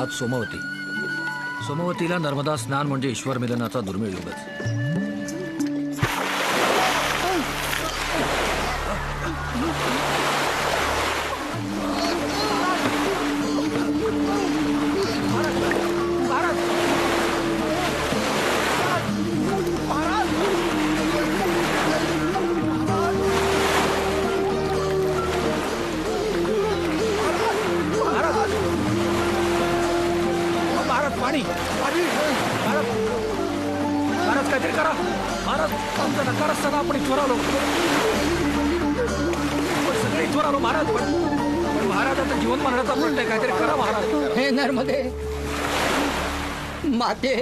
अर्थात सोमवती. सोमवतीला नर्मदा स्नान म्हणजे ईश्वर मिलनाचा दुर्मिळ योगच. पाणी पाणी महाराज महाराज काहीतरी करा महाराज. आमचा नकार असताना आपण इथवर आलो, सगळे इथवर आलो महाराज. पण महाराज आता जीवन मरणाचा प्रश्न आहे, काहीतरी करा महाराज. हे नर्मदे माते